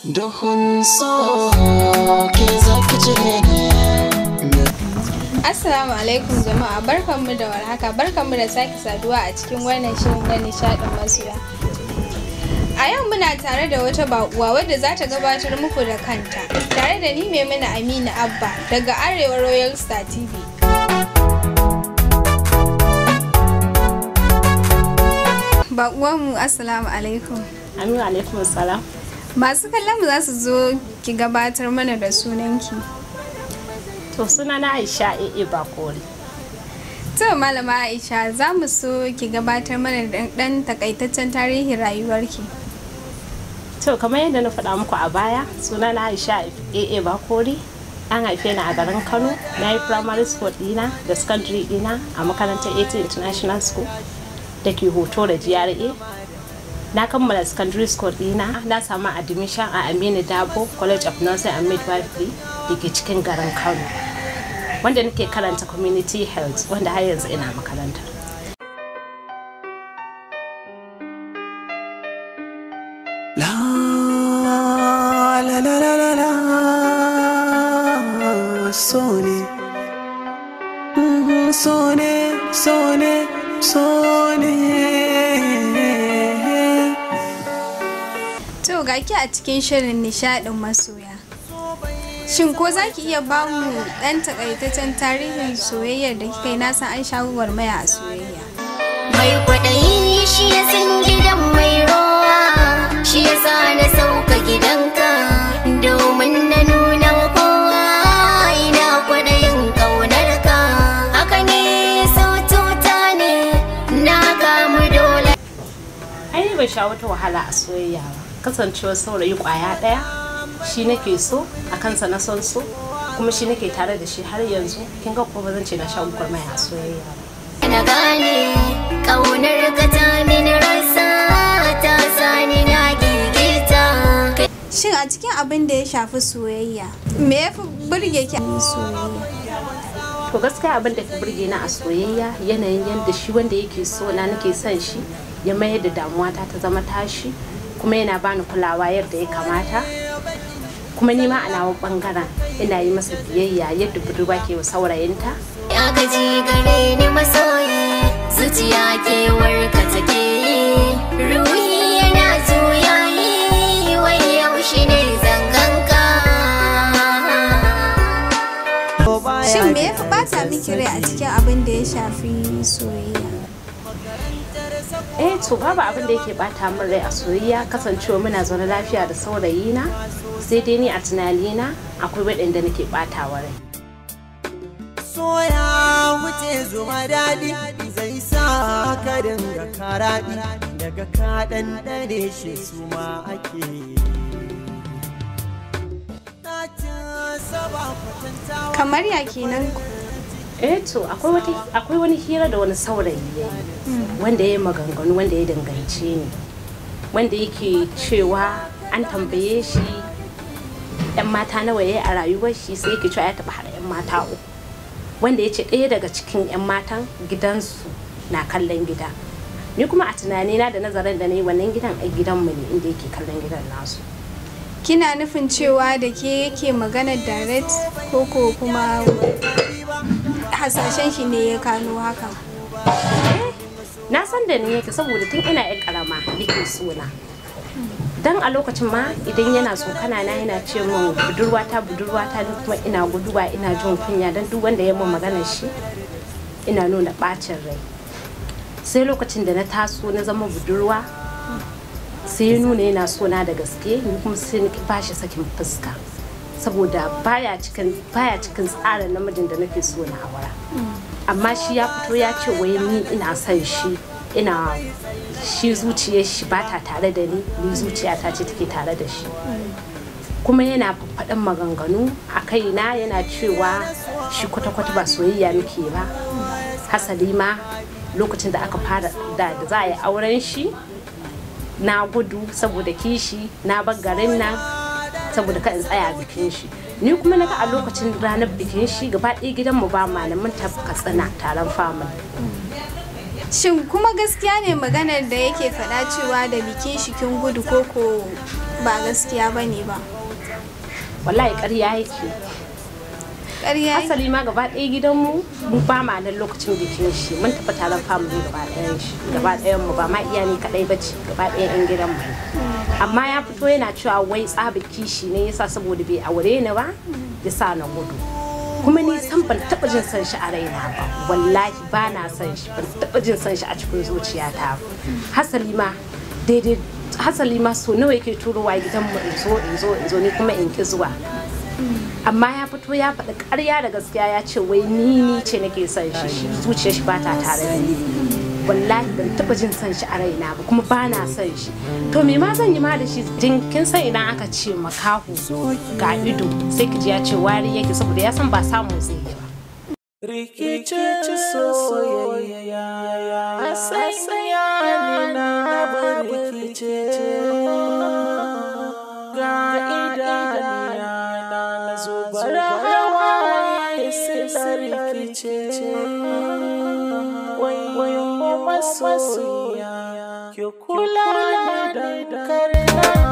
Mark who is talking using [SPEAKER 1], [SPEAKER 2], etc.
[SPEAKER 1] duhun so ke zaki jini.
[SPEAKER 2] Assalamu alaikum jama'a, barkanmu da warhaka, barkanmu da sake saduwa a cikin wannan shirin na nishadin masoya. A yau muna tare da wata baƙuwa wadda za ta gabatar muku da kanta, tare da ni Maimuna Aminu Abba daga Arewa Royal Star TV. Baƙuwanmu assalamu alaikum.
[SPEAKER 3] Aminu alaikum assalam.
[SPEAKER 2] Masu kallon mu za su zo ki gabatar mana da sunanki.
[SPEAKER 3] To sunana Aisha AA Bakori.
[SPEAKER 2] To malama Aisha, za mu so ki gabatar mana da ɗan takaitaccen tarihin rayuwarki.
[SPEAKER 3] To kamar yadda na faɗa muku a baya, sunana Aisha AA Bakori. An haife ni a garin Kano. Na yi primary school ɗina da secondary ɗina a makarantar AT International School da ke hoto da GRA. Na kammala secondary school ɗina, na samu admission a Aminu Dabo College of Nursing and Midwifery da ke cikin garin Kano, wanda nake karanta community health, wanda har yanzu ina makaranta.
[SPEAKER 1] La la la la la la, Sone, Sone, Sone, Sone.
[SPEAKER 2] To ga ki a cikin shirin nishadin masoya. Shin ko za ki iya ba mu ɗan takaitaccen tarihin soyayyar da kika yi? Na san an sha gwagwarmaya a soyayya.
[SPEAKER 4] Mai kwaɗayi shi ya san gidan mai rowa, shi ya sa na sauka gidanka domin na nuna wa kowa ina kwaɗayin ƙaunarka. Haka ne saututa ne na kamu dole.
[SPEAKER 3] Ai ban sha wata wahala a soyayya ba, kasancewar saurayi ƙwaya ɗaya shi nake so, a kansa na son so, kuma shi nake tare da shi har yanzu. Kin ga ko ba zan ce na sha gwagwarmaya a soyayya ba.
[SPEAKER 4] Na gane ƙaunar ka ta mini rasa, ta sani na gigita.
[SPEAKER 2] Shin a cikin abin da ya shafi soyayya, me ya fi burge ki a soyayya?
[SPEAKER 3] To gaskiya abin da fi burge na a soyayya yanayin yadda shi wanda yake so na nake son shi ya mayar da damuwata ta zama tashi, kuma yana bani kulawa yadda ya kamata, kuma ni ma a nawa bangaren ina yi masa biyayya yadda budurwa ke wa saurayinta.
[SPEAKER 4] Ya gaji gare ni masoyi, zuciya kewarka take yi, ruhi yana juyayi, wai yaushe ne zanganka.
[SPEAKER 2] Shin me ya fi bata miki rai a cikin abin da ya shafi soyayya?
[SPEAKER 3] To babu abin da yake bata min rai a soyayya, kasancewa muna zaune lafiya da saurayina, sai dai ni a tunanina akwai waɗanda nake batawa rai.
[SPEAKER 5] Soya wuce zuma daɗi zai sa ka dinga karaɗi, daga kaɗan ɗane shi su ma ake.
[SPEAKER 2] Kamar ya kenan?
[SPEAKER 3] To akwai wani hira da wani saurayi yayi, wanda ya yi maganganu wanda ya dangance ni, wanda yake cewa an tambaye shi 'yan mata nawa yayi a rayuwar shi, sai yake cewa ya taɓa haɗa 'yan mata uku, wanda ya ce ɗaya daga cikin 'yan matan gidansu na kallon gida. Ni kuma a tunanina da nazarin da na yi, wannan gidan a gidanmu ne inda yake kallon gidan nasu.
[SPEAKER 2] Kina nufin cewa da ke yake magana direct ko kuma hasashen shi ne ya kano hakan?
[SPEAKER 3] Na san da ni yake saboda tun ina 'yan karama yake sona. Dan a lokacin ma idan yana tsokana na yana ce min budurwata ni kuma ina guduwa, ina jin kunya, dan duk wanda ya min maganar shi ina nuna bacin rai. Sai lokacin da na taso na zama budurwa, sai ya nuna yana sona da gaske, ni kuma sai ni bashi sakin fuska, saboda baya cikin tsarin namijin da nake so na aura. Amma shi ya fito ya ce wai ni ina son shi, shi zuciyar shi ba ta tare da ni zuciyata ce take tare da shi. Kuma yana faɗin maganganu a kaina, yana cewa shi kwata-kwata ba soyayya muke ba. Hasali ma lokacin da aka fara da za a yi auren shi, na gudu saboda kishi, na bar garin nan saboda ka in tsaya bikin shi. Ni kuma naga a lokacin ranar bikin shi gaba ɗaya gidanmu ba malamin ta Katsina taron family.
[SPEAKER 2] Shin kuma gaskiya ne maganar da yake faɗa cewa da bikin shi kin gudu, ko ba gaskiya bane ba.
[SPEAKER 3] Wallahi ƙarya yake.
[SPEAKER 2] Ƙarya yake.
[SPEAKER 3] Asali ma gaba ɗaya gidanmu mu ba ma nan lokacin bikin shi mun tafi taron family gaba ɗayan mu ba ma iya ni kaɗai bace gaba ɗayan yan gidan mu. Amma ya fito yana cewa wai tsaba kishi ne yasa saboda bai aure ni ba yasa na gudu. Kuma ni san ban taɓa jin san shi a raina ba, wallahi ba na san shi, ban taɓa jin san shi a cikin zuciyata. Hasali ma so nawa yake turowa gidan mu in zo ni kuma in ki zuwa. Amma ya fito ya faɗi ƙarya da gaskiya ya ce wai ni ce nake son shi zuciyar shi ba ta tare da ni. Wallahi ban taɓa jin son shi a raina ba kuma ba na son shi. To me ma zan yi ma da shi kin san idan aka ce makaho ga ido sai ki ji ya ce wari yake saboda ya san ba samu zai yi ba.
[SPEAKER 1] Rikicin soyayya a sanya ni na rikice ga idaniya na zubar hawaye sai na rikice wayo masoyiya ki kula da karna